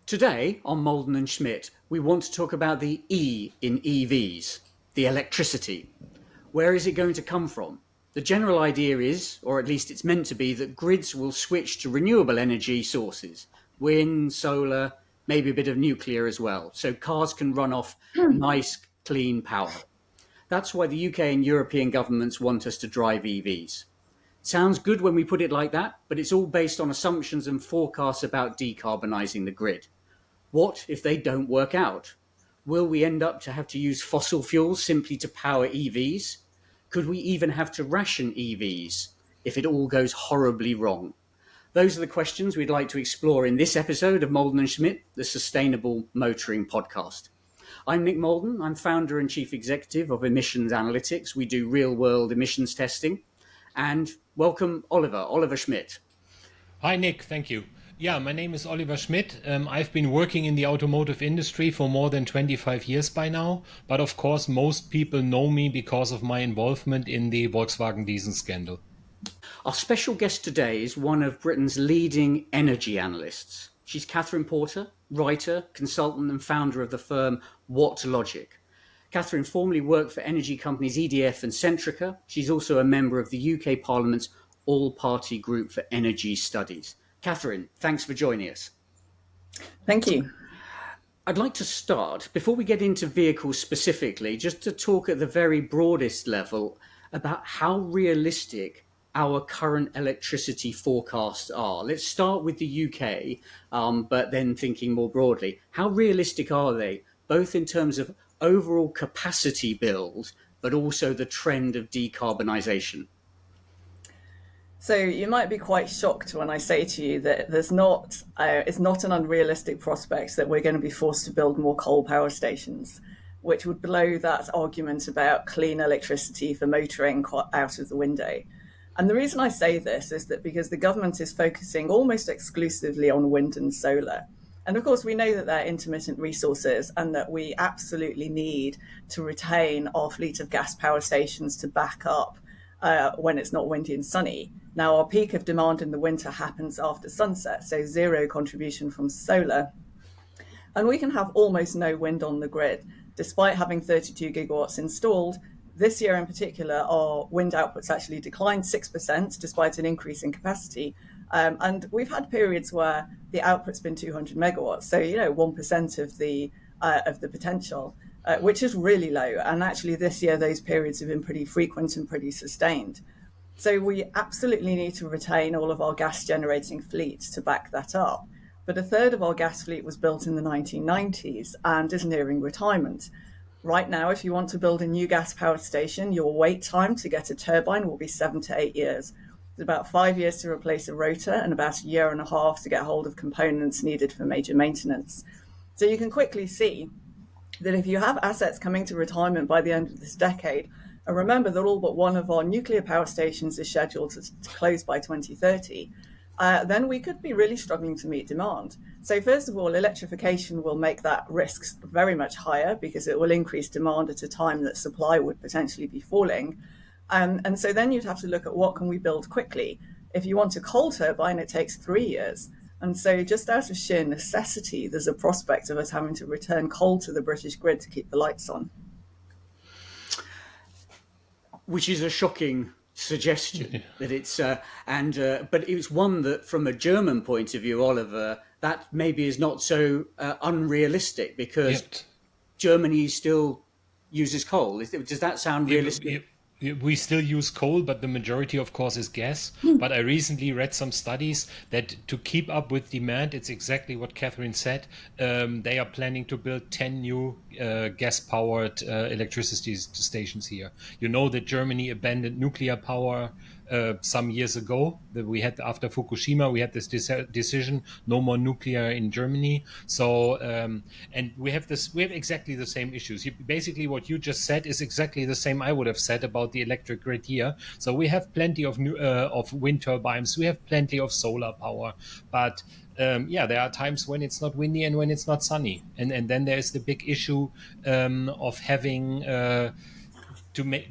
Today on Malden and Schmidt, we want to talk about the E in EVs, the electricity. Where is it going to come from? The general idea is, or at least it's meant to be, that grids will switch to renewable energy sources, wind, solar, maybe a bit of nuclear as well, so cars can run off nice, clean power. That's why the UK and European governments want us to drive EVs. Sounds good when we put it like that, but it's all based on assumptions and forecasts about decarbonising the grid. What if they don't work out? Will we end up to have to use fossil fuels simply to power EVs? Could we even have to ration EVs if it all goes horribly wrong? Those are the questions we'd like to explore in this episode of Malden and Schmidt, the Sustainable Motoring Podcast. I'm Nick Malden. I'm founder and chief executive of Emissions Analytics. We do real-world emissions testing. And welcome, Oliver Schmidt. Hi, Nick. Thank you. Yeah, my name is Oliver Schmidt. I've been working in the automotive industry for more than 25 years by now. But of course, most people know me because of my involvement in the Volkswagen diesel scandal. Our special guest today is one of Britain's leading energy analysts. She's Kathryn Porter, writer, consultant and founder of the firm What Logic. Kathryn formerly worked for energy companies EDF and Centrica. She's also a member of the UK Parliament's All-Party Group for Energy Studies. Kathryn, thanks for joining us. Thank you. I'd like to start, before we get into vehicles specifically, just to talk at the very broadest level about how realistic our current electricity forecasts are. Let's start with the UK, but then thinking more broadly. How realistic are they, both in terms of overall capacity build, but also the trend of decarbonisation? So you might be quite shocked when I say to you that it's not an unrealistic prospect that we're going to be forced to build more coal power stations, which would blow that argument about clean electricity for motoring out of the window. And the reason I say this is that because the government is focusing almost exclusively on wind and solar. And of course, we know that they're intermittent resources and that we absolutely need to retain our fleet of gas power stations to back up when it's not windy and sunny. Now, our peak of demand in the winter happens after sunset, so zero contribution from solar. And we can have almost no wind on the grid. Despite having 32 gigawatts installed, this year in particular, our wind outputs actually declined 6% despite an increase in capacity. And we've had periods where the output's been 200 megawatts, so 1% of the potential, which is really low. And actually this year, those periods have been pretty frequent and pretty sustained. So we absolutely need to retain all of our gas generating fleets to back that up. But a third of our gas fleet was built in the 1990s and is nearing retirement. Right now, if you want to build a new gas powered station, your wait time to get a turbine will be 7 to 8 years. It's about 5 years to replace a rotor and about a year and a half to get hold of components needed for major maintenance. So you can quickly see that if you have assets coming to retirement by the end of this decade, and remember that all but one of our nuclear power stations is scheduled to close by 2030, then we could be really struggling to meet demand. So first of all, electrification will make that risk very much higher because it will increase demand at a time that supply would potentially be falling. And so then you'd have to look at what can we build quickly. If you want a coal turbine, it takes 3 years. And so just out of sheer necessity, there's a prospect of us having to return coal to the British grid to keep the lights on. Which is a shocking suggestion that it's, but it's one that from a German point of view, Oliver, that maybe is not so unrealistic because Germany still uses coal. Does that sound realistic? We still use coal, but the majority, of course, is gas. But I recently read some studies that to keep up with demand, it's exactly what Kathryn said. They are planning to build 10 new gas-powered electricity stations here. You know that Germany abandoned nuclear power some years ago. That we had after Fukushima, we had this decision: no more nuclear in Germany. So, and we have exactly the same issues. Basically, what you just said is exactly the same I would have said about the electric grid here. So we have plenty of wind turbines, we have plenty of solar power, but there are times when it's not windy and when it's not sunny, and then there's the big issue of having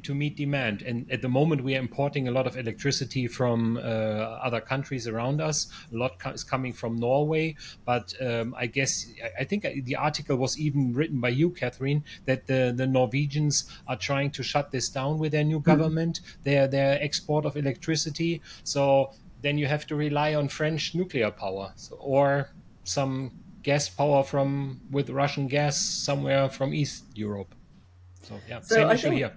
to meet demand. And at the moment, we are importing a lot of electricity from other countries around us. A lot is coming from Norway, but I think the article was even written by you, Kathryn, that the Norwegians are trying to shut this down with their new government, their export of electricity. So then you have to rely on French nuclear power, or some gas power with Russian gas somewhere from East Europe. So yeah, So same I issue think here.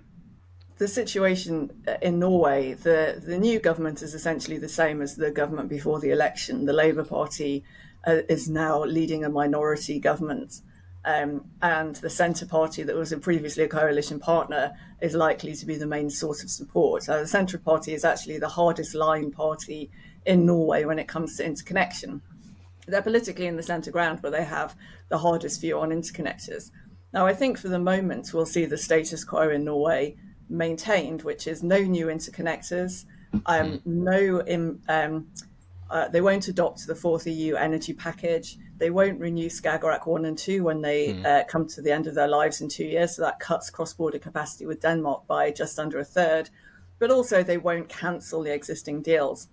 the situation in Norway, the new government is essentially the same as the government before the election. The Labour Party is now leading a minority government. And the Centre Party, that was previously a coalition partner, is likely to be the main source of support. The Centre Party is actually the hardest line party in Norway when it comes to interconnection. They're politically in the centre ground, but they have the hardest view on interconnectors. Now, I think for the moment, we'll see the status quo in Norway maintained, which is no new interconnectors, they won't adopt the fourth EU energy package. They won't renew Skagerrak 1 and 2 when they come to the end of their lives in 2 years. So that cuts cross-border capacity with Denmark by just under a third. But also they won't cancel the existing deals.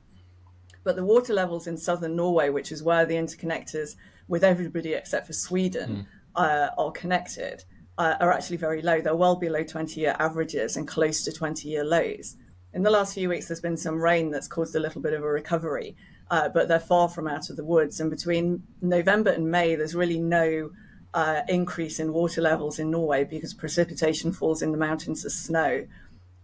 But the water levels in southern Norway, which is where the interconnectors with everybody except for Sweden are connected, are actually very low. They're well below 20-year averages and close to 20-year lows. In the last few weeks, there's been some rain that's caused a little bit of a recovery, but they're far from out of the woods. And between November and May, there's really no increase in water levels in Norway because precipitation falls in the mountains as snow.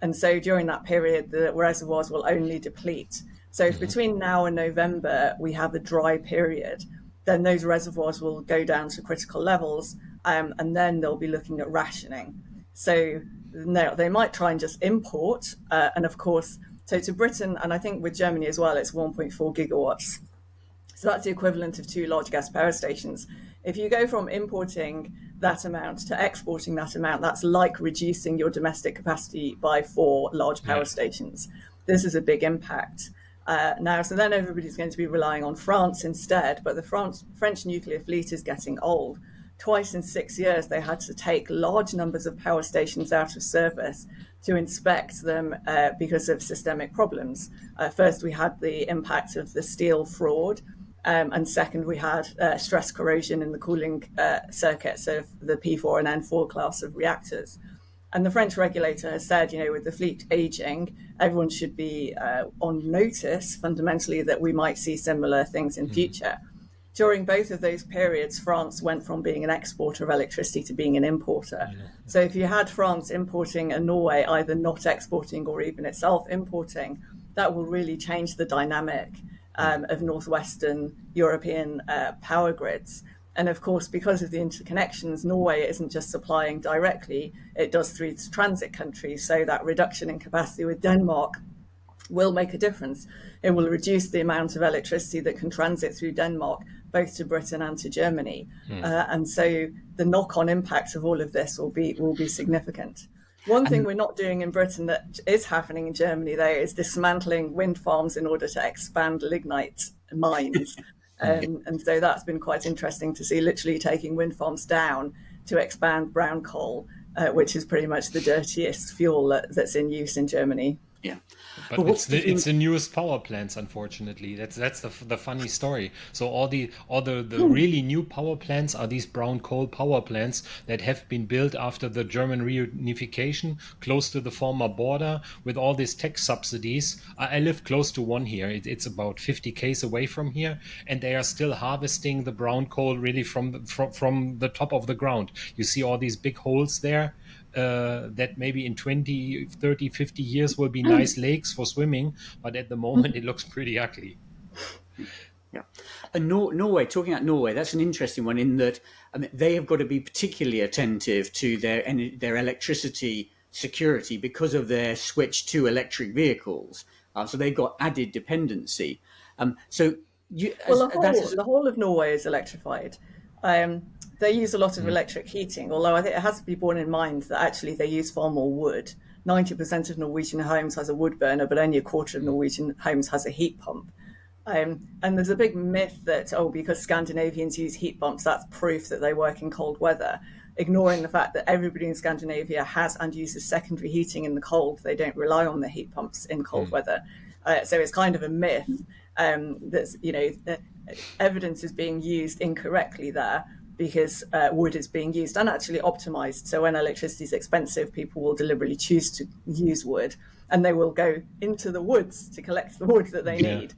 And so during that period, the reservoirs will only deplete. So if between now and November we have a dry period, then those reservoirs will go down to critical levels, and then they'll be looking at rationing. So no, they might try and just import, and of course, so to Britain, and I think with Germany as well, it's 1.4 gigawatts. So that's the equivalent of 2 large gas power stations. If you go from importing that amount to exporting that amount, that's like reducing your domestic capacity by 4 large power stations. This is a big impact. So then everybody's going to be relying on France instead, but the French nuclear fleet is getting old. Twice in 6 years, they had to take large numbers of power stations out of service to inspect them because of systemic problems. First, we had the impact of the steel fraud, and second, we had stress corrosion in the cooling circuits of the P4 and N4 class of reactors. And the French regulator has said, with the fleet aging, everyone should be on notice fundamentally that we might see similar things in future. During both of those periods, France went from being an exporter of electricity to being an importer. So if you had France importing and Norway either not exporting or even itself importing, that will really change the dynamic of northwestern European power grids. And of course, because of the interconnections, Norway isn't just supplying directly, it does through its transit countries. So that reduction in capacity with Denmark will make a difference. It will reduce the amount of electricity that can transit through Denmark, both to Britain and to Germany. And so the knock-on impact of all of this will be significant. One thing we're not doing in Britain that is happening in Germany, though, is dismantling wind farms in order to expand lignite mines. And so that's been quite interesting to see, literally taking wind farms down to expand brown coal, which is pretty much the dirtiest fuel that's in use in Germany. Yeah, but it's the newest power plants. Unfortunately, that's the funny story. So all the really new power plants are these brown coal power plants that have been built after the German reunification, close to the former border, with all these tax subsidies. I live close to one here. It's about 50 km away from here, and they are still harvesting the brown coal really from the top of the ground. You see all these big holes there. That maybe in 20, 30, 50 years will be nice lakes for swimming, but at the moment it looks pretty ugly. Yeah. And Norway, talking about Norway, that's an interesting one in that they have got to be particularly attentive to their electricity security because of their switch to electric vehicles. So they've got added dependency. The whole of Norway is electrified. They use a lot of electric heating, although I think it has to be borne in mind that actually they use far more wood. 90% of Norwegian homes has a wood burner, but only a quarter of Norwegian homes has a heat pump. And there's a big myth that, because Scandinavians use heat pumps, that's proof that they work in cold weather. ignoring the fact that everybody in Scandinavia has and uses secondary heating in the cold. They don't rely on the heat pumps in cold weather. So it's kind of a myth that's, evidence is being used incorrectly there, because wood is being used and actually optimized. So when electricity is expensive, people will deliberately choose to use wood, and they will go into the woods to collect the wood that they need.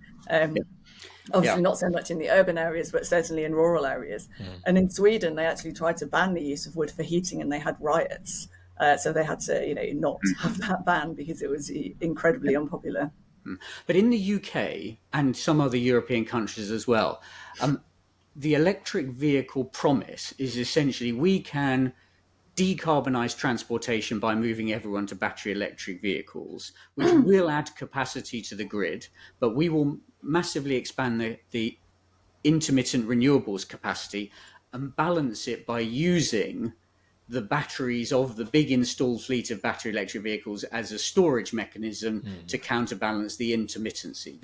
Obviously not so much in the urban areas, but certainly in rural areas. And in Sweden, they actually tried to ban the use of wood for heating, and they had riots. So they had to, not have that ban because it was incredibly unpopular. But in the UK and some other European countries as well, the electric vehicle promise is essentially we can decarbonise transportation by moving everyone to battery electric vehicles, which will add capacity to the grid, but we will massively expand the intermittent renewables capacity and balance it by using the batteries of the big installed fleet of battery electric vehicles as a storage mechanism to counterbalance the intermittency.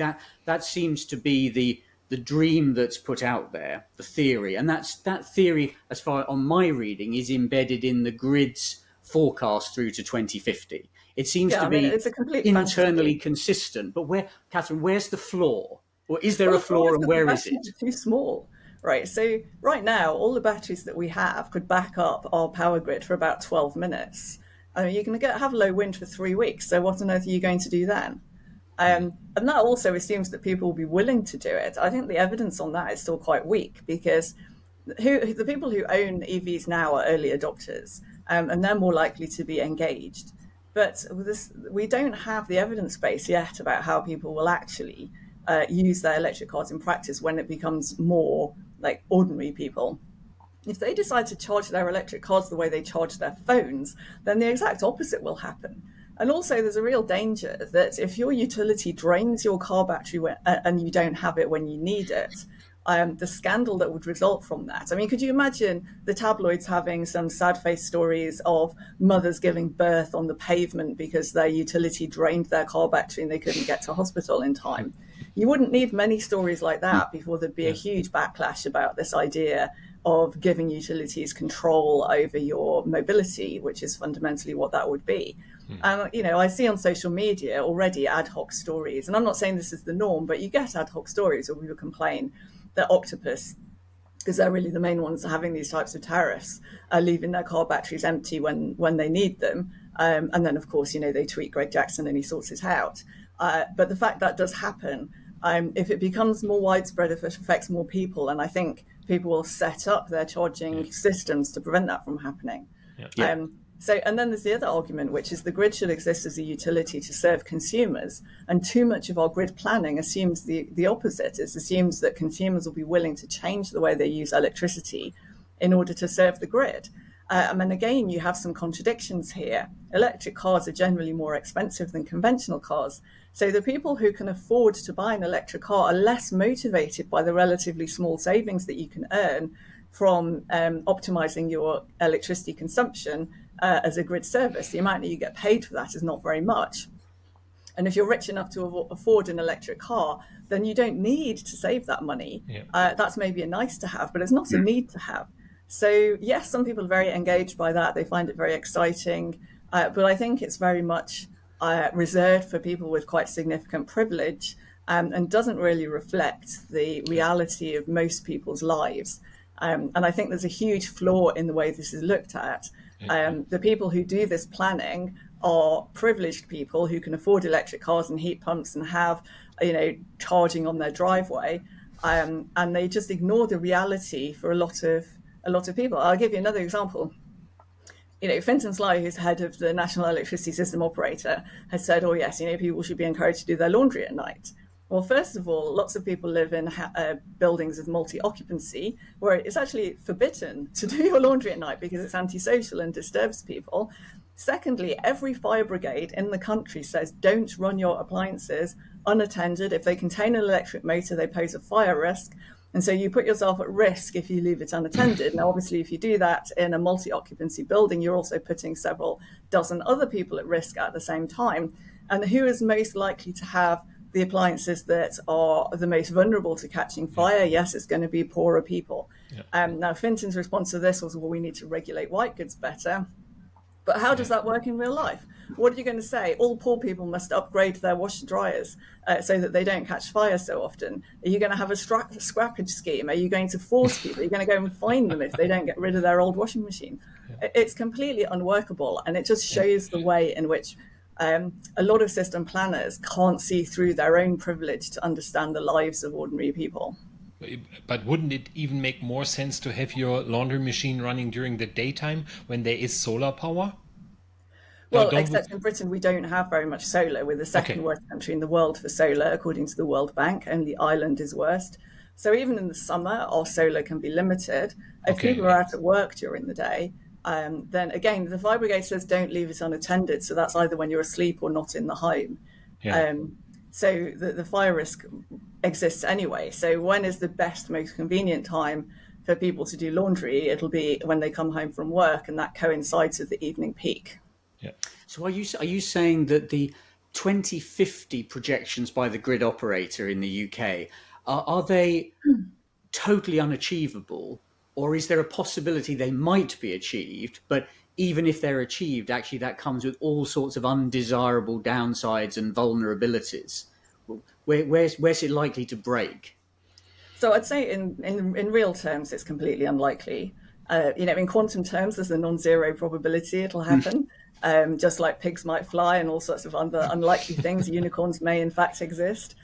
That seems to be the dream that's put out there, the theory. And that theory, as far on my reading, is embedded in the grid's forecast through to 2050. It seems to be it's a complete internally fantasy. Consistent. But Kathryn, where's the flaw? Or is there a flaw, and where is it? Too small. Right. So right now, all the batteries that we have could back up our power grid for about 12 minutes. I mean, you're going to have low wind for 3 weeks. So what on earth are you going to do then? And that also assumes that people will be willing to do it. I think the evidence on that is still quite weak, because the people who own EVs now are early adopters, and they're more likely to be engaged. But we don't have the evidence base yet about how people will actually use their electric cars in practice when it becomes more like ordinary people. If they decide to charge their electric cars the way they charge their phones, then the exact opposite will happen. And also, there's a real danger that if your utility drains your car battery and you don't have it when you need it, the scandal that would result from that. I mean, could you imagine the tabloids having some sad-faced stories of mothers giving birth on the pavement because their utility drained their car battery and they couldn't get to hospital in time? You wouldn't need many stories like that before there'd be a huge backlash about this idea of giving utilities control over your mobility, which is fundamentally what that would be. I see on social media already ad hoc stories, and I'm not saying this is the norm, but you get ad hoc stories where people complain that Octopus, because they're really the main ones having these types of tariffs, are leaving their car batteries empty when they need them. And then, of course, they tweet Greg Jackson and he sorts it out. But the fact that does happen, if it becomes more widespread, if it affects more people, and I think people will set up their charging systems to prevent that from happening. And then there's the other argument, which is the grid should exist as a utility to serve consumers. And too much of our grid planning assumes the opposite. It assumes that consumers will be willing to change the way they use electricity in order to serve the grid. And again, you have some contradictions here. Electric cars are generally more expensive than conventional cars. So the people who can afford to buy an electric car are less motivated by the relatively small savings that you can earn from optimizing your electricity consumption as a grid service. The amount that you get paid for that is not very much. And if you're rich enough to afford an electric car, then you don't need to save that money. That's maybe a nice to have, but it's not a need to have. So yes, some people are very engaged by that. They find it very exciting. But I think it's very much reserved for people with quite significant privilege, and doesn't really reflect the reality of most people's lives. And I think there's a huge flaw in the way this is looked at. The people who do this planning are privileged people who can afford electric cars and heat pumps and have, charging on their driveway, and they just ignore the reality for a lot of people. I'll give you another example. Fintan Sly, who's head of the National Electricity System Operator, has said, oh yes, people should be encouraged to do their laundry at night. Well, first of all, lots of people live in buildings with multi-occupancy where it's actually forbidden to do your laundry at night because it's antisocial and disturbs people. Secondly, every fire brigade in the country says don't run your appliances unattended. If they contain an electric motor, they pose a fire risk. And so you put yourself at risk if you leave it unattended. Now, obviously, if you do that in a multi-occupancy building, you're also putting several dozen other people at risk at the same time. And who is most likely to have the appliances that are the most vulnerable to catching fire? Yes, it's going to be poorer people. Now, Finton's response to this was, well, we need to regulate white goods better. But how does that work in real life? What are you going to say? All poor people must upgrade their washer dryers so that they don't catch fire so often. Are you going to have a scrappage scheme? Are you going to force people? Are you going to go and fine them if they don't get rid of their old washing machine? It's completely unworkable, and it just shows the way in which a lot of system planners can't see through their own privilege to understand the lives of ordinary people. But wouldn't it even make more sense to have your laundry machine running during the daytime when there is solar power? Well, except in Britain, we don't have very much solar. We're the second worst country in the world for solar, according to the World Bank, and the Ireland is worst. So even in the summer, our solar can be limited. If people are out at work during the day, then again, the fire brigade says don't leave it unattended. So that's either when you're asleep or not in the home. So the fire risk exists anyway. So when is the best, most convenient time for people to do laundry? It'll be when they come home from work, and that coincides with the evening peak. So are you saying that the 2050 projections by the grid operator in the UK are they totally unachievable, or is there a possibility they might be achieved, but even if they're achieved, actually that comes with all sorts of undesirable downsides and vulnerabilities? Where's it likely to break? So I'd say in real terms, it's completely unlikely. In quantum terms, there's a non-zero probability it'll happen. Just like pigs might fly and all sorts of other unlikely things, unicorns may in fact exist.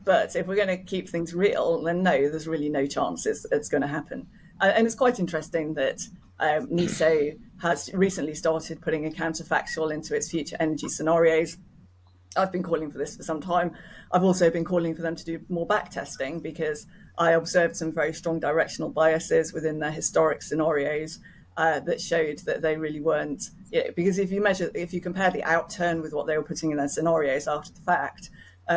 But if we're going to keep things real, then no, there's really no chance it's going to happen. And it's quite interesting that NISO has recently started putting a counterfactual into its future energy scenarios. I've been calling for this for some time. I've also been calling for them to do more back testing, because I observed some very strong directional biases within their historic scenarios that showed that they really weren't. Because if you compare the outturn with what they were putting in their scenarios after the fact,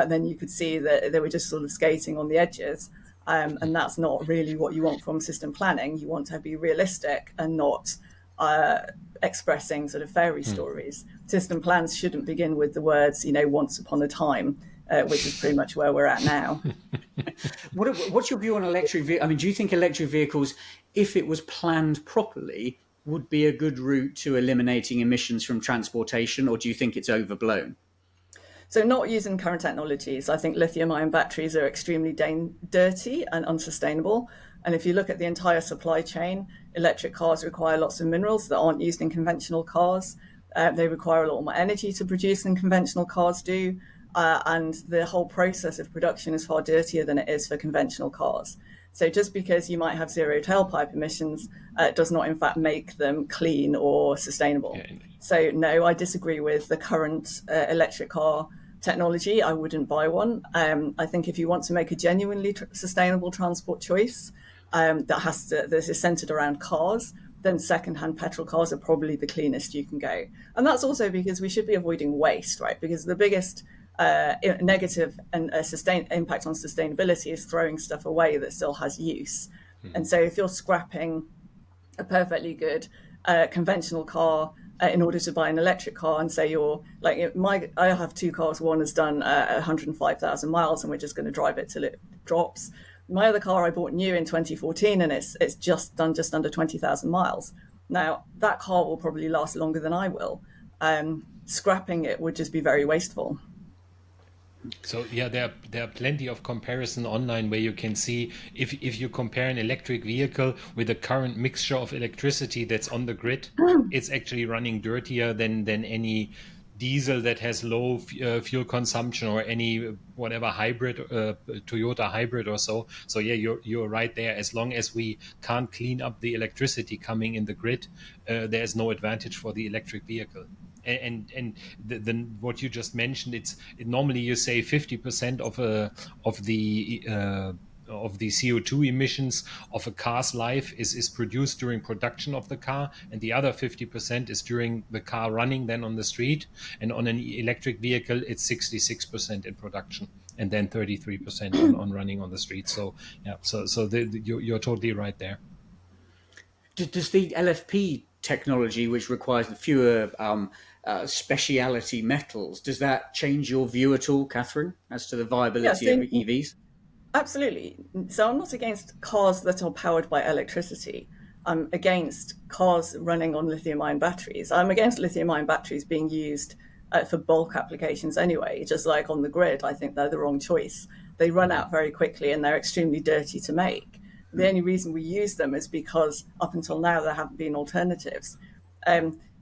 then you could see that they were just sort of skating on the edges. And that's not really what you want from system planning. You want to be realistic and not expressing sort of fairy stories. System plans shouldn't begin with the words, once upon a time, which is pretty much where we're at now. What's your view on electric vehicles? I mean, do you think electric vehicles, if it was planned properly, would be a good route to eliminating emissions from transportation, or do you think it's overblown? So not using current technologies, I think lithium-ion batteries are extremely dirty and unsustainable. And if you look at the entire supply chain, electric cars require lots of minerals that aren't used in conventional cars. They require a lot more energy to produce than conventional cars do. And the whole process of production is far dirtier than it is for conventional cars. So just because you might have zero tailpipe emissions does not in fact make them clean or sustainable. So no, I disagree with the current electric car technology. I wouldn't buy one. I think if you want to make a genuinely sustainable transport choice that is centered around cars, then secondhand petrol cars are probably the cleanest you can go. And that's also because we should be avoiding waste, right? Because the biggest negative and impact on sustainability is throwing stuff away that still has use. And so if you're scrapping a perfectly good conventional car in order to buy an electric car, and say I have two cars, one has done 105,000 miles and we're just going to drive it till it drops. My other car I bought new in 2014 and it's just done just under 20,000 miles. Now that car will probably last longer than I will. Scrapping it would just be very wasteful. So yeah, there are plenty of comparison online where you can see if you compare an electric vehicle with the current mixture of electricity that's on the grid, it's actually running dirtier than any diesel that has low fuel consumption, or any whatever hybrid, Toyota hybrid or so. So yeah, you're right there. As long as we can't clean up the electricity coming in the grid, there's no advantage for the electric vehicle. And what you just mentioned, normally you say 50% of the CO2 emissions of a car's life is produced during production of the car, and the other 50% is during the car running then on the street. And on an electric vehicle, it's 66% in production, and then 33% on running on the street. So yeah, you're totally right there. Does the LFP technology, which requires fewer speciality metals, does that change your view at all, Kathryn, as to the viability of EVs? Absolutely. So I'm not against cars that are powered by electricity. I'm against cars running on lithium-ion batteries. I'm against lithium-ion batteries being used for bulk applications anyway, just like on the grid. I think they're the wrong choice. They run out very quickly and they're extremely dirty to make. The only reason we use them is because up until now there haven't been alternatives.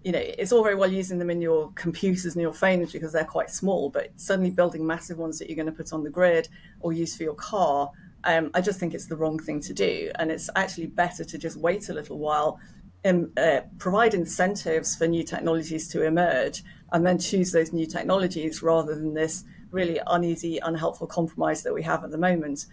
It's all very well using them in your computers and your phones because they're quite small, but suddenly building massive ones that you're going to put on the grid or use for your car, I just think it's the wrong thing to do. And it's actually better to just wait a little while and provide incentives for new technologies to emerge and then choose those new technologies rather than this really uneasy, unhelpful compromise that we have at the moment,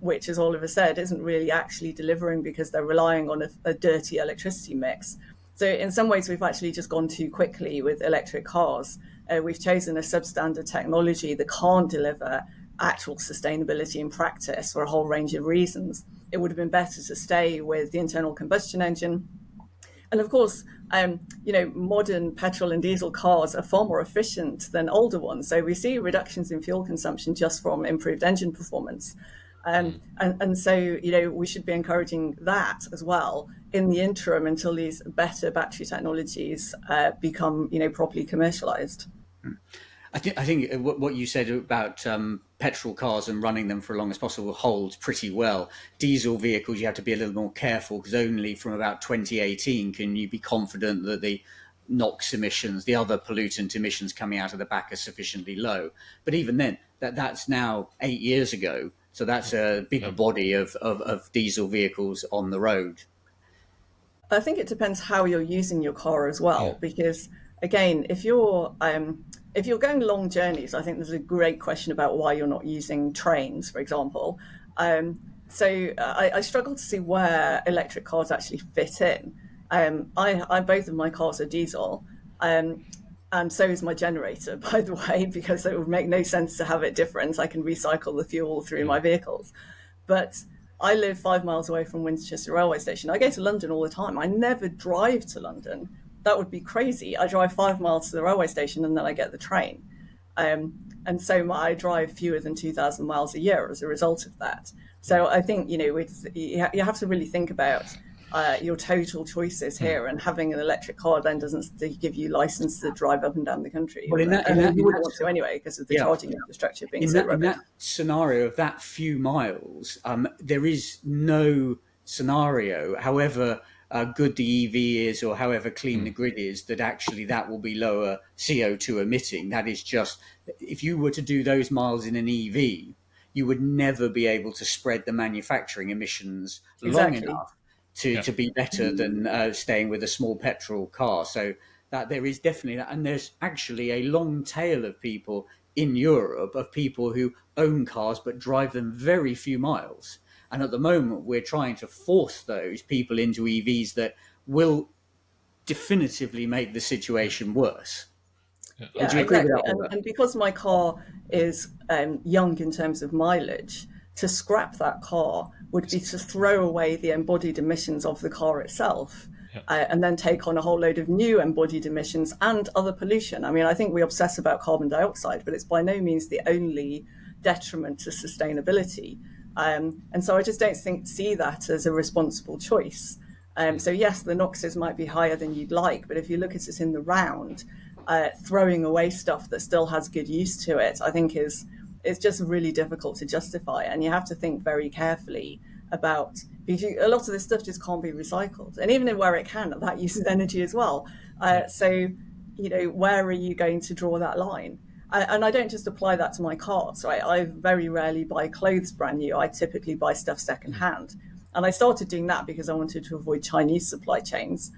which, as Oliver said, isn't really actually delivering because they're relying on a dirty electricity mix. So in some ways, we've actually just gone too quickly with electric cars. We've chosen a substandard technology that can't deliver actual sustainability in practice for a whole range of reasons. It would have been better to stay with the internal combustion engine. And of course, modern petrol and diesel cars are far more efficient than older ones. So we see reductions in fuel consumption just from improved engine performance. And so, we should be encouraging that as well in the interim until these better battery technologies become, properly commercialized. I think what you said about petrol cars and running them for as long as possible holds pretty well. Diesel vehicles, you have to be a little more careful because only from about 2018 can you be confident that the NOx emissions, the other pollutant emissions coming out of the back, are sufficiently low. But even then, that's now 8 years ago. So that's a big body of diesel vehicles on the road. I think it depends how you're using your car as well, because again, if you're going long journeys, I think there's a great question about why you're not using trains, for example. I struggle to see where electric cars actually fit in. I both of my cars are diesel, and so is my generator, by the way, because it would make no sense to have it different. I can recycle the fuel through my vehicles, but I live 5 miles away from Winchester railway station. I go to London all the time. I never drive to London. That would be crazy. I drive 5 miles to the railway station and then I get the train. And so I drive fewer than 2,000 miles a year as a result of that. So I think, you have to really think about your total choices here, and having an electric car then doesn't give you license to drive up and down the country. Well, you wouldn't want to anyway because of the charging infrastructure being so rubbish. In that scenario of that few miles, there is no scenario, however good the EV is or however clean the grid is, that actually that will be lower CO2 emitting. That is just, if you were to do those miles in an EV, you would never be able to spread the manufacturing emissions long enough to be better than staying with a small petrol car. So that there is definitely that. And there's actually a long tail of people in Europe, of people who own cars but drive them very few miles. And at the moment, we're trying to force those people into EVs that will definitively make the situation worse. Yeah, exactly. And because my car is young in terms of mileage, to scrap that car would be to throw away the embodied emissions of the car itself, and then take on a whole load of new embodied emissions and other pollution. I mean, I think we obsess about carbon dioxide, but it's by no means the only detriment to sustainability. And so I just don't see that as a responsible choice. So yes, the NOxes might be higher than you'd like, but if you look at it in the round, throwing away stuff that still has good use to it, I think it's just really difficult to justify. And you have to think very carefully about, because a lot of this stuff just can't be recycled. And even where it can, that uses energy as well. So, where are you going to draw that line? And I don't just apply that to my cars, right? I very rarely buy clothes brand new. I typically buy stuff secondhand. And I started doing that because I wanted to avoid Chinese supply chains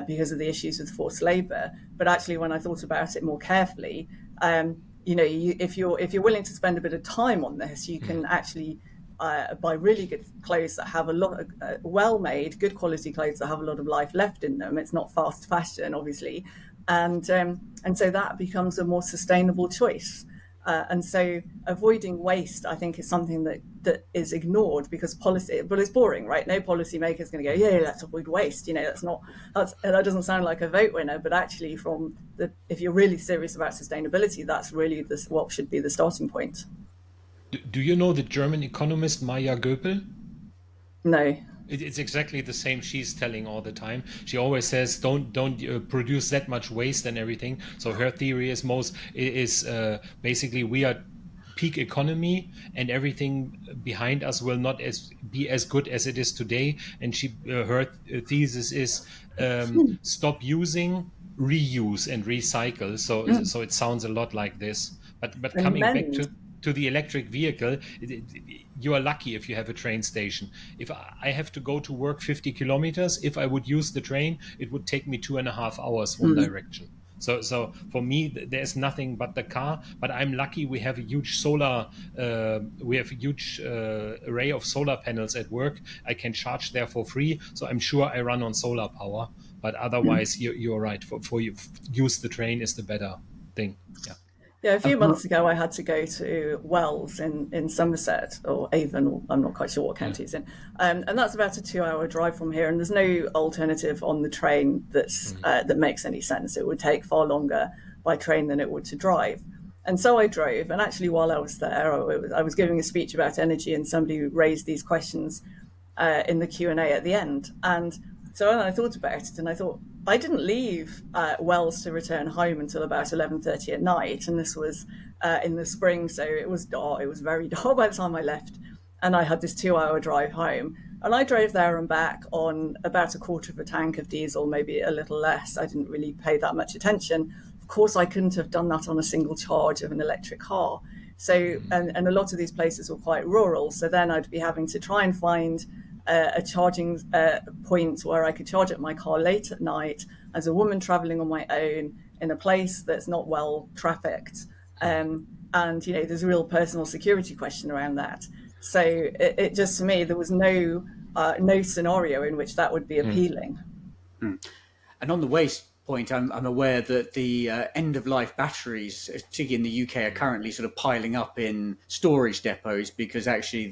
because of the issues with forced labour. But actually, when I thought about it more carefully, if you're willing to spend a bit of time on this, you can actually buy really good clothes that have a lot of well-made, good quality clothes that have a lot of life left in them. It's not fast fashion, obviously. And so that becomes a more sustainable choice. And so avoiding waste, I think, is something that is ignored because policy, but it's boring, right? No policymaker is going to go, yeah, let's avoid waste. That doesn't sound like a vote winner, but actually if you're really serious about sustainability, that's really what should be the starting point. Do you know the German economist Maya Göpel? No. It's exactly the same she's telling all the time. She always says, don't produce that much waste and everything. So her theory is basically we are peak economy and everything behind us will not be as good as it is today. And her thesis is stop using, reuse, and recycle. So it sounds a lot like this. But And coming back mend. to the electric vehicle, you are lucky if you have a train station. If I have to go to work 50 kilometers, if I would use the train, it would take me 2.5 hours one direction. So for me, there's nothing but the car. But I'm lucky we have a huge array of solar panels at work. I can charge there for free. So I'm sure I run on solar power. But otherwise, you're right. For you, use the train is the better thing. Yeah. Yeah, a few months ago, I had to go to Wells in Somerset, or Avon, or I'm not quite sure what county it's in. And that's about a 2-hour drive from here. And there's no alternative on the train that makes any sense. It would take far longer by train than it would to drive. And so I drove. And actually, while I was there, I was giving a speech about energy, and somebody raised these questions in the Q&A at the end. And so then I thought about it, and I thought, I didn't leave Wells to return home until about 11:30 at night, and this was in the spring, so it was dark. It was very dark by the time I left, and I had this 2-hour drive home. And I drove there and back on about a quarter of a tank of diesel, maybe a little less. I didn't really pay that much attention. Of course, I couldn't have done that on a single charge of an electric car. So, and a lot of these places were quite rural, so then I'd be having to try and find a charging point where I could charge up my car late at night as a woman traveling on my own in a place that's not well trafficked. And, there's a real personal security question around that. So it just, to me, there was no scenario in which that would be appealing. And on the waste point, I'm aware that the end-of-life batteries, particularly in the UK, are currently sort of piling up in storage depots because actually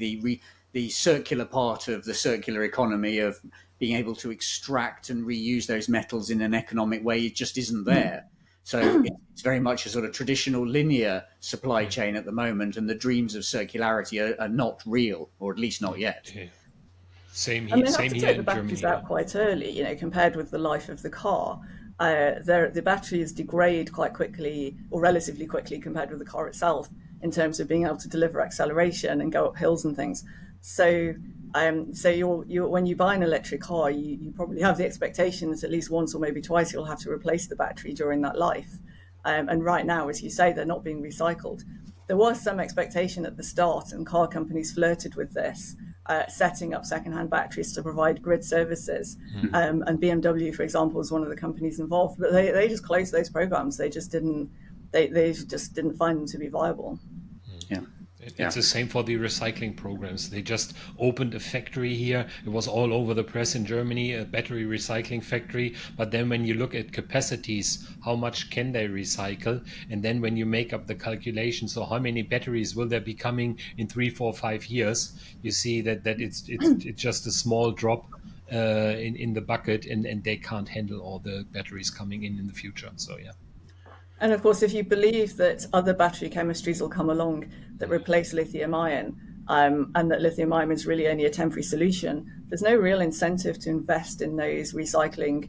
the circular part of the circular economy of being able to extract and reuse those metals in an economic way, it just isn't there. So it's very much a sort of traditional linear supply chain at the moment, and the dreams of circularity are not real, or at least not yet. Yeah. Same And here. they have Same to here take the in batteries Germany. out quite early, compared with the life of the car. The batteries degrade quite quickly, or relatively quickly, compared with the car itself, in terms of being able to deliver acceleration and go up hills and things. So you're when you buy an electric car, you probably have the expectation that at least once or maybe twice you'll have to replace the battery during that life. And right now, as you say, they're not being recycled. There was some expectation at the start, and car companies flirted with this, setting up second-hand batteries to provide grid services. And BMW, for example, was one of the companies involved, but they just closed those programs. They just didn't find them to be viable. Yeah. It's the same for the recycling programs. They just opened a factory here. It was all over the press in Germany, a battery recycling factory. But then when you look at capacities, how much can they recycle? And then when you make up the calculations, so how many batteries will there be coming in 3, 4, 5 years? You see that it's just a small drop in the bucket, and they can't handle all the batteries coming in the future. So yeah. And of course, if you believe that other battery chemistries will come along that replace lithium-ion, and that lithium-ion is really only a temporary solution, there's no real incentive to invest in those recycling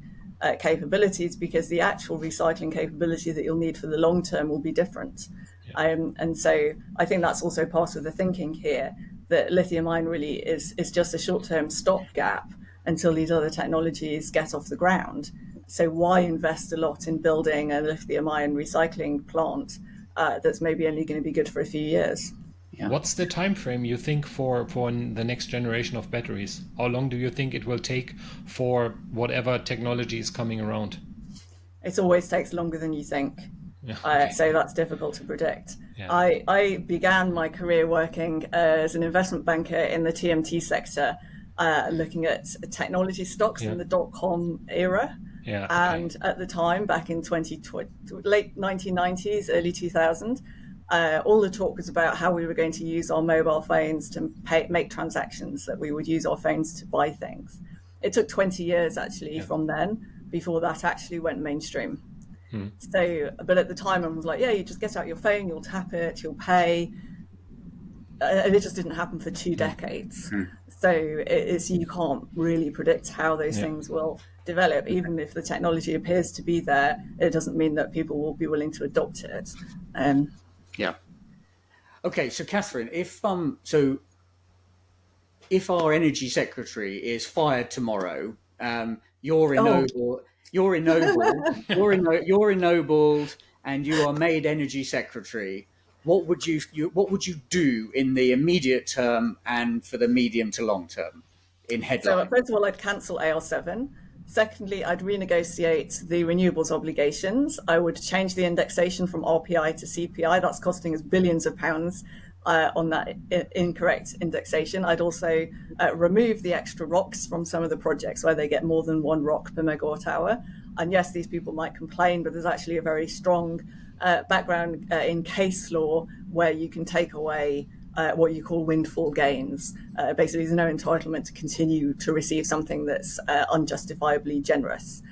capabilities, because the actual recycling capability that you'll need for the long term will be different. And so I think that's also part of the thinking here, that lithium-ion really is just a short-term stopgap until these other technologies get off the ground. So why invest a lot in building a lithium-ion recycling plant that's maybe only going to be good for a few years? Yeah. What's the time frame you think for the next generation of batteries? How long do you think it will take for whatever technology is coming around? It always takes longer than you think. Yeah, okay. So that's difficult to predict. Yeah. I began my career working as an investment banker in the TMT sector, looking at technology stocks in the dot-com era. Yeah, and at the time, back in late 1990s, early 2000, all the talk was about how we were going to use our mobile phones to make transactions, that we would use our phones to buy things. It took 20 years, actually, from then, before that actually went mainstream. So, but at the time, I was like, yeah, you just get out your phone, you'll tap it, you'll pay. and it just didn't happen for 2 decades. So you can't really predict how those things will develop. Even if the technology appears to be there, it doesn't mean that people will be willing to adopt it. Yeah. Okay, so Kathryn, if our energy secretary is fired tomorrow, you're ennobled, you're ennobled, and you are made energy secretary. What would you do in the immediate term and for the medium to long term, in So headline? first of all, I'd cancel AR7. Secondly, I'd renegotiate the renewables obligations. I would change the indexation from RPI to CPI. That's costing us billions of pounds on that incorrect indexation. I'd also remove the extra rocks from some of the projects where they get more than 1 rock per megawatt hour. And yes, these people might complain, but there's actually a very strong background in case law where you can take away what you call windfall gains. Basically, there's no entitlement to continue to receive something that's unjustifiably generous.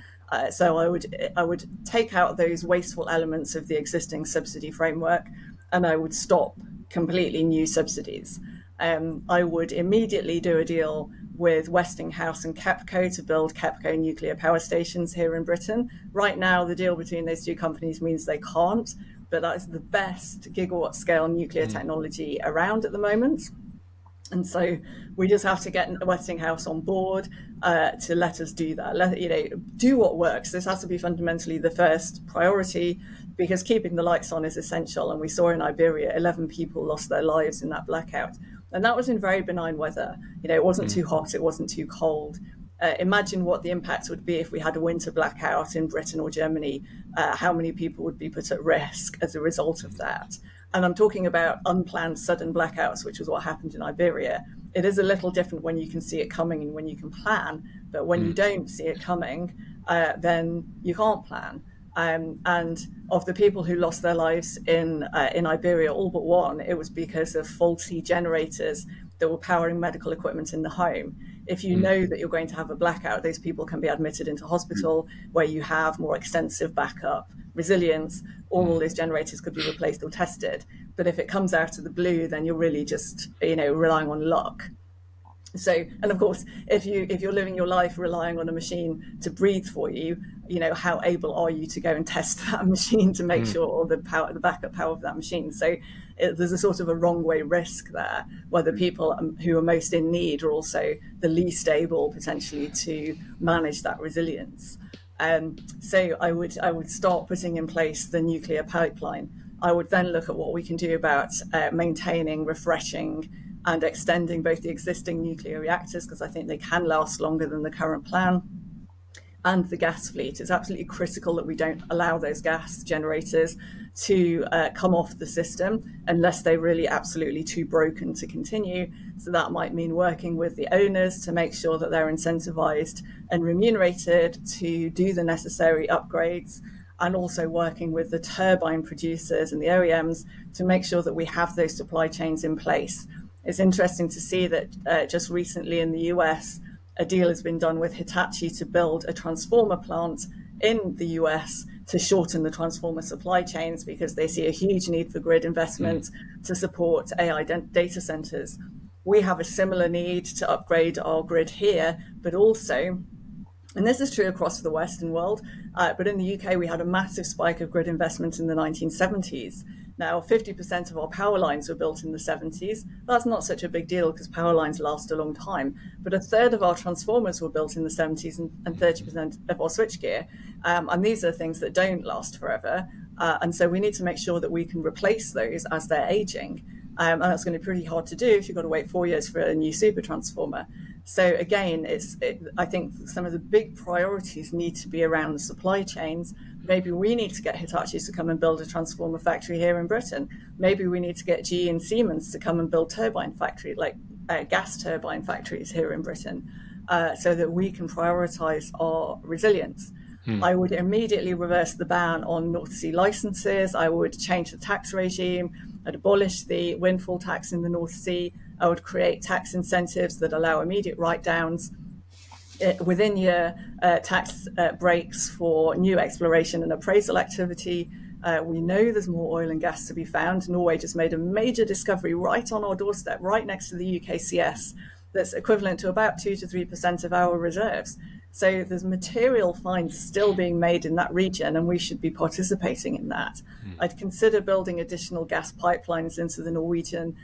So I would take out those wasteful elements of the existing subsidy framework, and I would stop completely new subsidies. I would immediately do a deal with Westinghouse and KEPCO to build KEPCO nuclear power stations here in Britain. Right now, the deal between those 2 companies means they can't, but that is the best gigawatt scale nuclear technology around at the moment. And so we just have to get Westinghouse on board to let us do that. Do what works. This has to be fundamentally the first priority, because keeping the lights on is essential. And we saw in Iberia, 11 people lost their lives in that blackout. And that was in very benign weather. It wasn't too hot, it wasn't too cold. Imagine what the impact would be if we had a winter blackout in Britain or Germany. How many people would be put at risk as a result of that? And I'm talking about unplanned sudden blackouts, which was what happened in Iberia. It is a little different when you can see it coming and when you can plan. But when you don't see it coming, then you can't plan. And of the people who lost their lives in Iberia, all but one, it was because of faulty generators that were powering medical equipment in the home. If you know that you're going to have a blackout, those people can be admitted into hospital where you have more extensive backup resilience, or all those generators could be replaced or tested. But if it comes out of the blue, then you're really just relying on luck. So, and of course, if you're living your life relying on a machine to breathe for you, how able are you to go and test that machine to make sure, or the backup power of that machine? So there's a sort of a wrong way risk there, where the people who are most in need are also the least able potentially to manage that resilience. So I would start putting in place the nuclear pipeline. I would then look at what we can do about maintaining, refreshing, and extending both the existing nuclear reactors, because I think they can last longer than the current plan, and the gas fleet. It's absolutely critical that we don't allow those gas generators to come off the system unless they're really absolutely too broken to continue. So that might mean working with the owners to make sure that they're incentivized and remunerated to do the necessary upgrades, and also working with the turbine producers and the OEMs to make sure that we have those supply chains in place. It's interesting to see that just recently in the US, a deal has been done with Hitachi to build a transformer plant in the US to shorten the transformer supply chains, because they see a huge need for grid investment to support AI data centers. We have a similar need to upgrade our grid here, but also, and this is true across the Western world, but in the UK, we had a massive spike of grid investment in the 1970s. Now, 50% of our power lines were built in the 70s. That's not such a big deal because power lines last a long time. But a third of our transformers were built in the 70s and 30% of our switchgear. And these are things that don't last forever. And so we need to make sure that we can replace those as they're aging. And that's going to be pretty hard to do if you've got to wait 4 years for a new super transformer. So again, I think some of the big priorities need to be around the supply chains. Maybe we need to get Hitachi to come and build a transformer factory here in Britain. Maybe we need to get GE and Siemens to come and build turbine factory, like gas turbine factories here in Britain, so that we can prioritize our resilience. I would immediately reverse the ban on North Sea licenses. I would change the tax regime. I'd abolish the windfall tax in the North Sea. I would create tax incentives that allow immediate write-downs within year tax breaks for new exploration and appraisal activity. We know there's more oil and gas to be found. Norway just made a major discovery right on our doorstep, right next to the UKCS, that's equivalent to about 2 to 3% of our reserves. So there's material finds still being made in that region, and we should be participating in that. I'd consider building additional gas pipelines into the Norwegian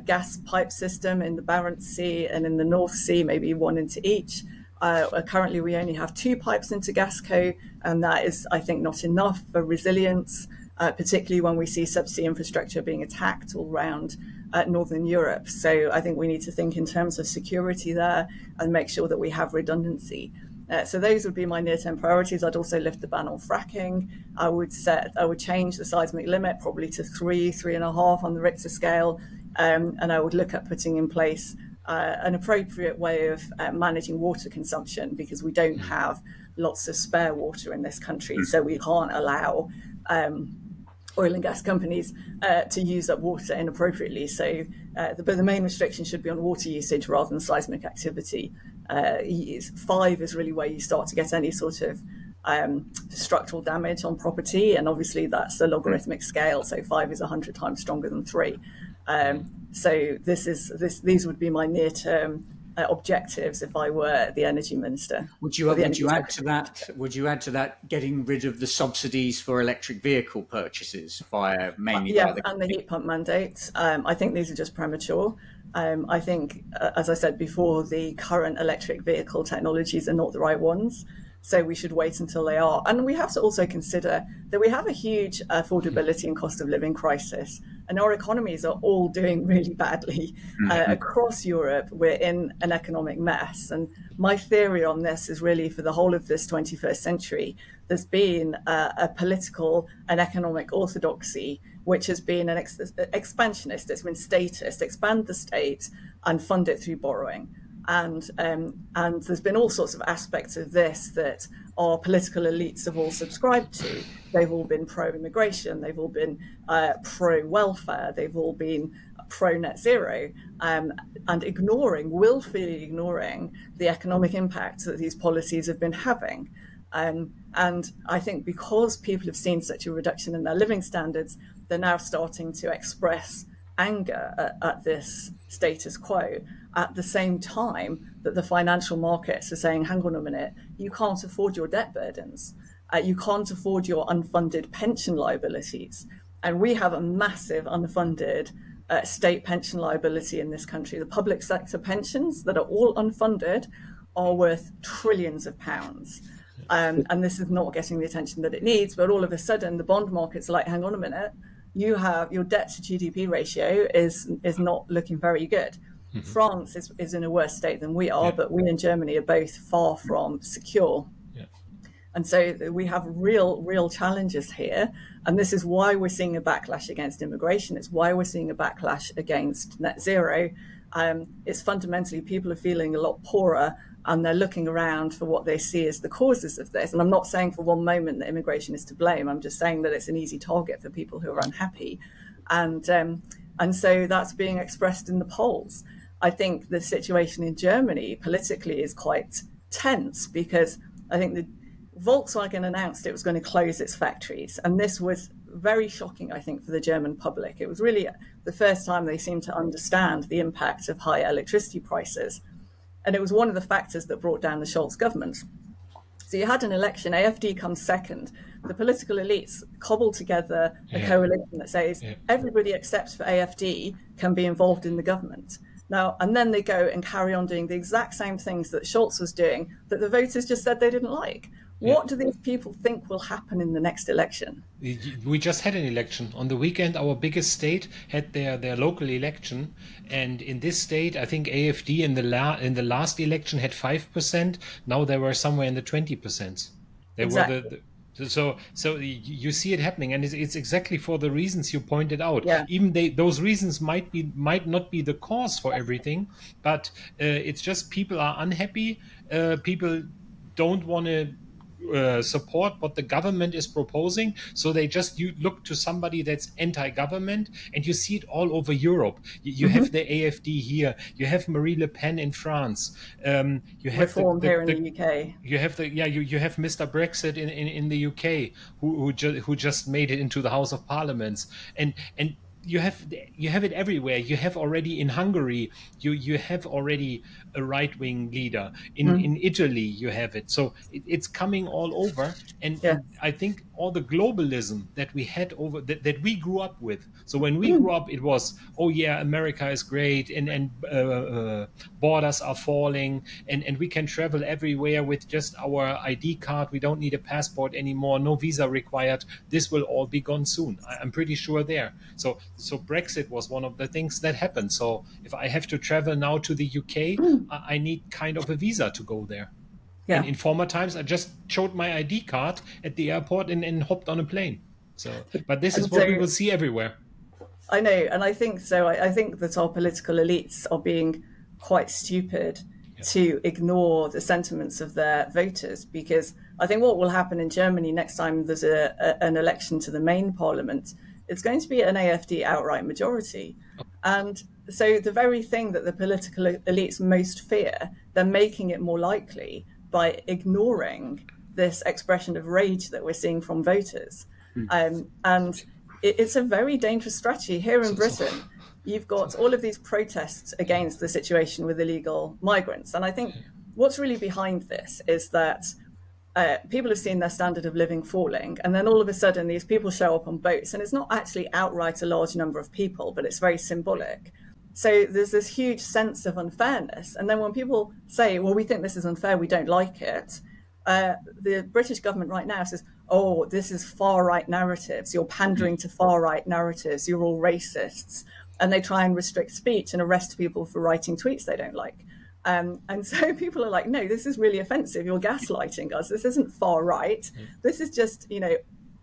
gas pipe system in the Barents Sea and in the North Sea, maybe one into each. Currently, we only have 2 pipes into Gasco, and that is, I think, not enough for resilience, particularly when we see subsea infrastructure being attacked all around Northern Europe. So I think we need to think in terms of security there and make sure that we have redundancy. So those would be my near-term priorities. I'd also lift the ban on fracking. I would change the seismic limit probably to 3.5 on the Richter scale, and I would look at putting in place an appropriate way of managing water consumption, because we don't have lots of spare water in this country, so we can't allow oil and gas companies to use up water inappropriately. So but the main restriction should be on water usage rather than seismic activity. 5 is really where you start to get any sort of structural damage on property, and obviously that's a logarithmic scale, so 5 is 100 times stronger than 3. So these would be my near-term objectives if I were the energy minister. Would you add to that getting rid of the subsidies for electric vehicle purchases via mainly and the heat pump mandates? I think these are just premature. I think, as I said before, the current electric vehicle technologies are not the right ones. So we should wait until they are. And we have to also consider that we have a huge affordability and cost of living crisis. And our economies are all doing really badly. Across Europe, we're in an economic mess. And my theory on this is really for the whole of this 21st century, there's been a political and economic orthodoxy which has been an expansionist. It's been statist, expand the state and fund it through borrowing. And there's been all sorts of aspects of this that our political elites have all subscribed to. They've all been pro-immigration, they've all been pro-welfare, they've all been pro-net zero, and willfully ignoring the economic impact that these policies have been having. And I think because people have seen such a reduction in their living standards, they're now starting to express anger at this status quo, at the same time that the financial markets are saying, hang on a minute, you can't afford your debt burdens. You can't afford your unfunded pension liabilities. And we have a massive unfunded state pension liability in this country. The public sector pensions that are all unfunded are worth trillions of pounds. And this is not getting the attention that it needs. But all of a sudden, the bond markets are like, hang on a minute, you have your debt to GDP ratio is not looking very good. France is in a worse state than we are, but we in Germany are both far from secure. And so we have real challenges here. And this is why we're seeing a backlash against immigration. It's why we're seeing a backlash against net zero. It's fundamentally people are feeling a lot poorer, and they're looking around for what they see as the causes of this. And I'm not saying for one moment that immigration is to blame. I'm just saying that it's an easy target for people who are unhappy. And so that's being expressed in the polls. I think the situation in Germany politically is quite tense, because I think the Volkswagen announced it was going to close its factories. And this was very shocking, I think, for the German public. It was really the first time they seemed to understand the impact of high electricity prices. And it was one of the factors that brought down the Scholz government. So you had an election, AfD comes second. The political elites cobble together a coalition that says everybody except for AfD can be involved in the government. Now, and then they go and carry on doing the exact same things that Scholz was doing that the voters just said they didn't like. What do these people think will happen in the next election? We just had an election. On the weekend, our biggest state had their local election. And in this state, I think AfD in the last election had 5%. Now they were somewhere in the 20%. They were so you see it happening, and it's exactly for the reasons you pointed out. Even those reasons might not be the cause for everything, but it's just people are unhappy. People don't want to support what the government is proposing, so they just you look to somebody that's anti-government, and you see it all over Europe. You have the AfD here, you have Marie Le Pen in France, you have Reform here in the UK. you have you have Mr. Brexit in the UK, who just made it into the House of Parliaments, and you have it everywhere. You have already in Hungary, you have already a right-wing leader. In Italy, you have it. So it's coming all over, Yeah. and I think all the globalism that we had that we grew up with. So when we grew up, it was, oh yeah, America is great, and borders are falling, and we can travel everywhere with just our ID card. We don't need a passport anymore. No visa required. This will all be gone soon. I'm pretty sure there. So Brexit was one of the things that happened. So if I have to travel now to the UK, I need kind of a visa to go there. Yeah. And in former times, I just showed my ID card at the airport and hopped on a plane. So, but this is what we will see everywhere. I know, and I think so. I think that our political elites are being quite stupid to ignore the sentiments of their voters, because I think what will happen in Germany next time there's an election to the main parliament, it's going to be an AfD outright majority. And so the very thing that the political elites most fear, they're making it more likely by ignoring this expression of rage that we're seeing from voters. And it's a very dangerous strategy. Here in Britain, you've got all of these protests against the situation with illegal migrants. And I think what's really behind this is that people have seen their standard of living falling, and then all of a sudden these people show up on boats, and it's not actually outright a large number of people, but it's very symbolic. So there's this huge sense of unfairness. And then when people say, well, we think this is unfair, we don't like it, the British government right now says, oh, this is far-right narratives. You're pandering to far-right narratives. You're all racists. And they try and restrict speech and arrest people for writing tweets they don't like. And so people are like, no, this is really offensive. You're gaslighting us. This isn't far-right. This is just,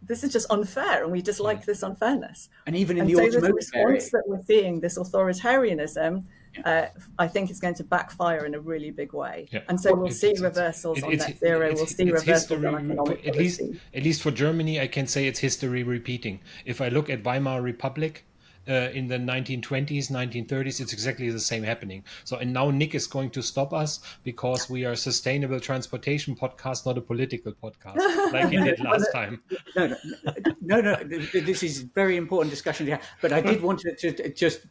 this is just unfair, and we dislike this unfairness. And even in the so automotive this response that we're seeing, this authoritarianism, I think it's going to backfire in a really big way. Yeah. And so we'll see reversals on net zero. We'll see reversals on economic policy. At least for Germany, I can say it's history repeating. If I look at Weimar Republic, in the 1920s, 1930s, it's exactly the same happening. So, and now Nick is going to stop us because we are a sustainable transportation podcast, not a political podcast, like he did last time. No. This is very important discussion to have. But I did want to just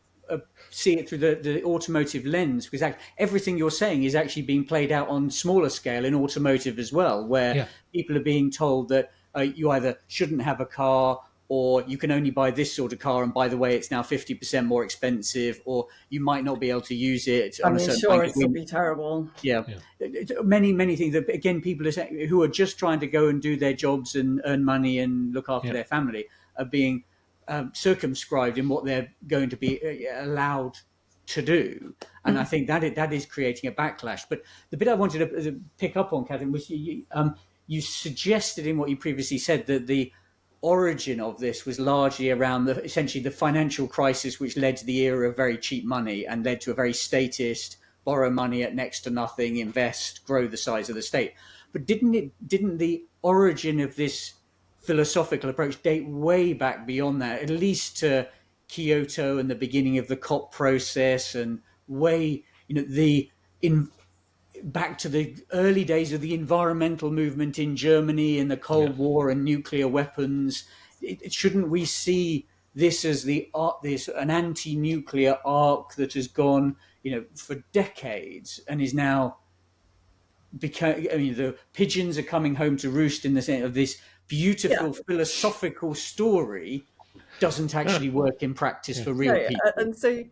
see it through the automotive lens, because everything you're saying is actually being played out on smaller scale in automotive as well, where people are being told that you either shouldn't have a car, or you can only buy this sort of car, and by the way, it's now 50% more expensive, or you might not be able to use it. Sure, it would be terrible. Yeah. Many things that, again, people are saying, who are just trying to go and do their jobs and earn money and look after their family, are being circumscribed in what they're going to be allowed to do. And I think that is creating a backlash. But the bit I wanted to pick up on, Kathryn, was you suggested in what you previously said that the origin of this was largely around essentially the financial crisis, which led to the era of very cheap money and led to a very statist, borrow money at next to nothing, invest, grow the size of the state. But didn't the origin of this philosophical approach date way back beyond that, at least to Kyoto and the beginning of the COP process, and back to the early days of the environmental movement in Germany and the Cold War and nuclear weapons? Shouldn't we see this as an anti-nuclear arc that has gone, for decades and is now the pigeons are coming home to roost, in the sense of this beautiful philosophical story doesn't actually work in practice for real people. And so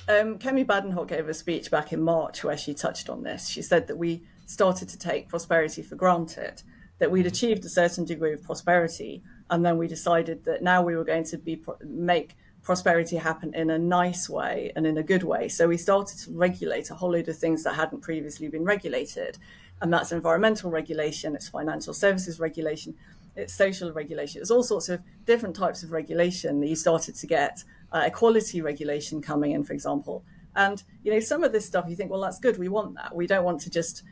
Kemi Badenoch gave a speech back in March where she touched on this. She said that we started to take prosperity for granted, that we'd achieved a certain degree of prosperity, and then we decided that now we were going to make prosperity happen in a nice way and in a good way. So we started to regulate a whole load of things that hadn't previously been regulated. And that's environmental regulation, it's financial services regulation, it's social regulation. It's all sorts of different types of regulation that you started to get. Equality regulation coming in, for example. And, some of this stuff you think, well, that's good. We want that. We don't want to just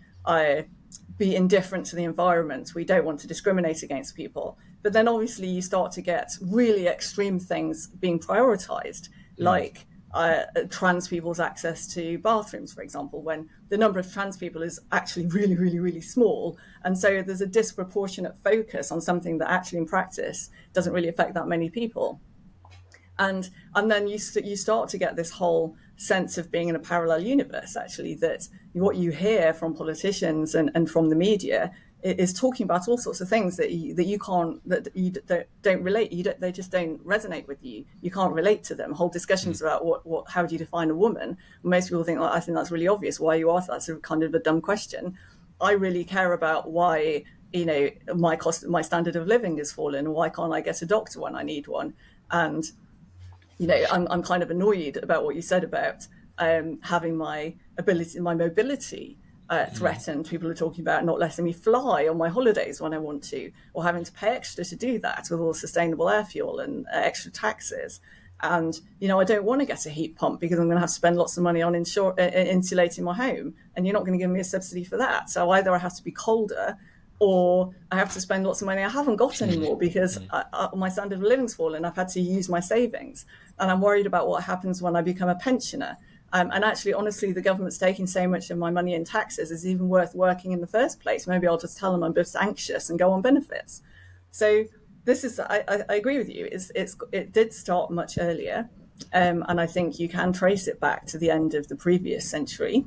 be indifferent to the environment. We don't want to discriminate against people. But then obviously you start to get really extreme things being prioritized, like trans people's access to bathrooms, for example, when the number of trans people is actually really, really, really small. And so there's a disproportionate focus on something that actually in practice doesn't really affect that many people. And then you start to get this whole sense of being in a parallel universe, actually, that what you hear from politicians and from the media is talking about all sorts of things that you don't relate. They just don't resonate with you. You can't relate to them. Whole discussions about how do you define a woman? Most people think, I think that's really obvious. Why you ask that's a kind of a dumb question. I really care about why my standard of living has fallen. Why can't I get a doctor when I need one? And I'm kind of annoyed about what you said about having my mobility threatened. People are talking about not letting me fly on my holidays when I want to, or having to pay extra to do that with all sustainable air fuel and extra taxes. And, I don't want to get a heat pump because I'm going to have to spend lots of money on insulating my home. And you're not going to give me a subsidy for that. So either I have to be colder or I have to spend lots of money I haven't got anymore because my standard of living's fallen. I've had to use my savings. And I'm worried about what happens when I become a pensioner. And actually, honestly, the government's taking so much of my money in taxes, is even worth working in the first place. Maybe I'll just tell them I'm just anxious and go on benefits. So this is, I agree with you. It did start much earlier. And I think you can trace it back to the end of the previous century.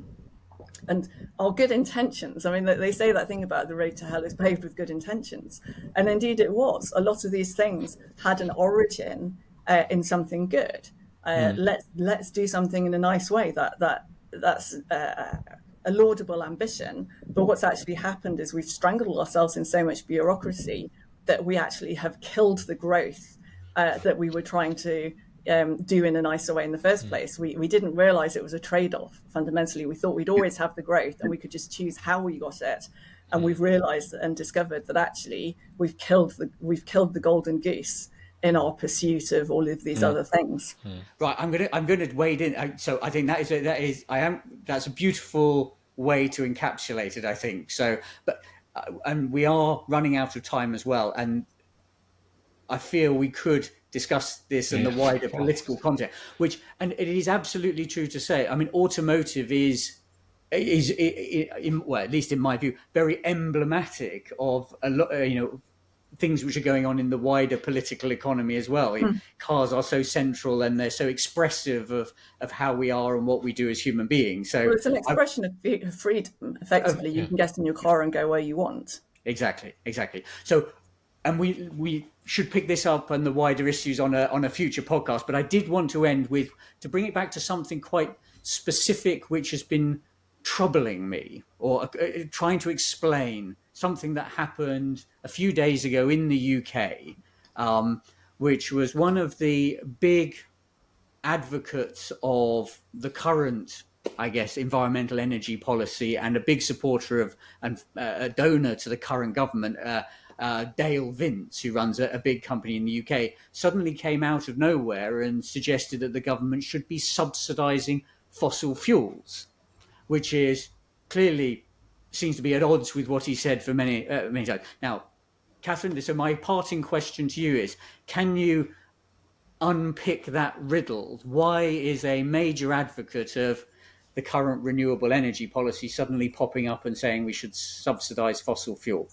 And our good intentions, I mean, they say that thing about the road to hell is paved with good intentions. And indeed it was. A lot of these things had an origin in something good. Let's do something in a nice way. That's a laudable ambition. But what's actually happened is we've strangled ourselves in so much bureaucracy that we actually have killed the growth that we were trying to do in a nicer way in the first place. We didn't realize it was a trade-off. Fundamentally, we thought we'd always have the growth and we could just choose how we got it. And we've realized and discovered that actually we've killed the golden goose in our pursuit of all of these other things. Right, I'm gonna wade in. So I think that's a beautiful way to encapsulate it, I think. So, but and we are running out of time as well, and I feel we could discuss this in the wider political context. And it is absolutely true to say. I mean, automotive is well, at least in my view, very emblematic of a lot. Things which are going on in the wider political economy as well. Cars are so central and they're so expressive of how we are and what we do as human beings. So it's an expression of freedom. Effectively, you can get in your car and go where you want. Exactly. So, and we should pick this up and the wider issues on a future podcast. But I did want to end with, to bring it back to something quite specific, which has been troubling me, or trying to explain something that happened a few days ago in the UK, which was one of the big advocates of the current, I guess, environmental energy policy and a big supporter of and a donor to the current government, Dale Vince, who runs a big company in the UK, suddenly came out of nowhere and suggested that the government should be subsidising fossil fuels, which is clearly seems to be at odds with what he said for many times. Now, Kathryn, so my parting question to you is, can you unpick that riddle? Why is a major advocate of the current renewable energy policy suddenly popping up and saying we should subsidise fossil fuel?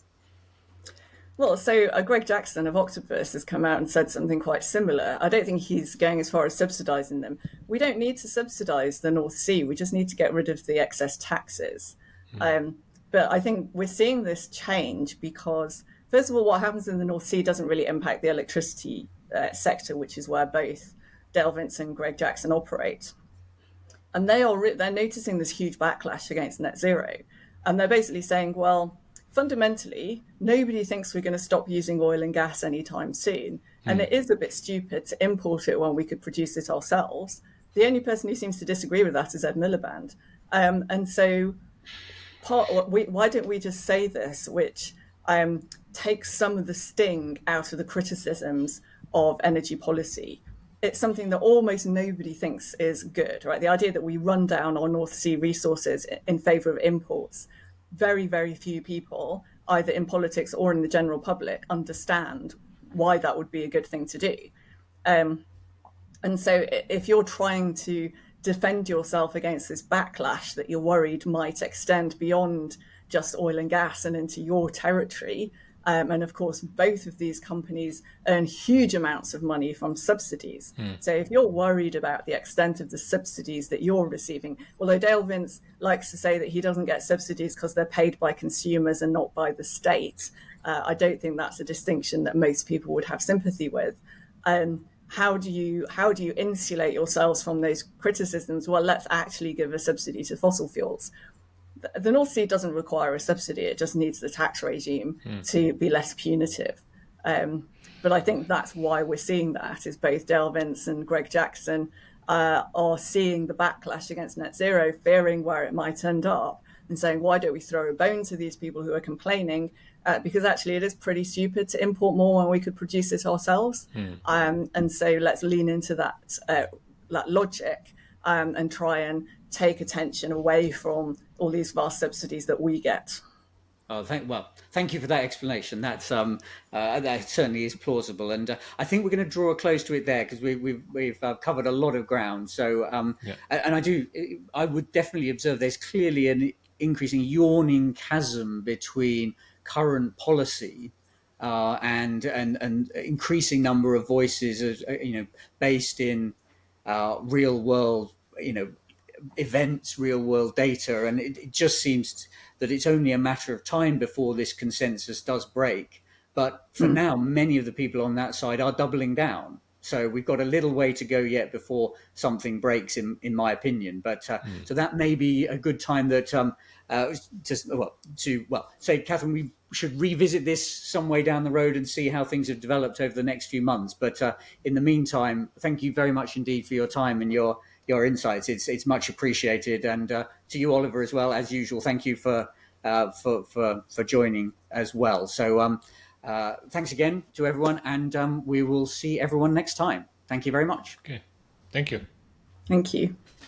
Well, so Greg Jackson of Octopus has come out and said something quite similar. I don't think he's going as far as subsidising them. We don't need to subsidise the North Sea. We just need to get rid of the excess taxes. But I think we're seeing this change because, first of all, what happens in the North Sea doesn't really impact the electricity sector, which is where both Dale Vince and Greg Jackson operate. And they're noticing this huge backlash against net zero. And they're basically saying, well, fundamentally, nobody thinks we're going to stop using oil and gas anytime soon. And it is a bit stupid to import it when we could produce it ourselves. The only person who seems to disagree with that is Ed Miliband. And so why don't we just say this, which takes some of the sting out of the criticisms of energy policy. It's something that almost nobody thinks is good, right? The idea that we run down our North Sea resources in favour of imports very, very few people, either in politics or in the general public, understand why that would be a good thing to do. And so if you're trying to defend yourself against this backlash that you're worried might extend beyond just oil and gas and into your territory, and of course, both of these companies earn huge amounts of money from subsidies. So if you're worried about the extent of the subsidies that you're receiving, although Dale Vince likes to say that he doesn't get subsidies because they're paid by consumers and not by the state, I don't think that's a distinction that most people would have sympathy with. How do you insulate yourselves from those criticisms? Well, let's actually give a subsidy to fossil fuels. The North Sea doesn't require a subsidy; it just needs the tax regime to be less punitive. But I think that's why we're seeing that, is both Dale Vince and Greg Jackson are seeing the backlash against net zero, fearing where it might end up, and saying, why don't we throw a bone to these people who are complaining? Because actually it is pretty stupid to import more when we could produce it ourselves. And so let's lean into that logic and try and take attention away from all these vast subsidies that we get. Oh, thank you for that explanation. That certainly is plausible, and I think we're going to draw a close to it there because we've covered a lot of ground. So, and I would definitely observe there's clearly an increasing yawning chasm between current policy and increasing number of voices, based in real world, events, real world data, and it just seems that it's only a matter of time before this consensus does break. But for now, many of the people on that side are doubling down. So we've got a little way to go yet before something breaks, in my opinion. But so that may be a good time that say, Kathryn, we should revisit this some way down the road and see how things have developed over the next few months. But in the meantime, thank you very much indeed for your time and your insights. It's much appreciated, and to you, Oliver, as well, as usual. Thank you for joining as well. So thanks again to everyone, and we will see everyone next time. Thank you very much. Okay, thank you. Thank you.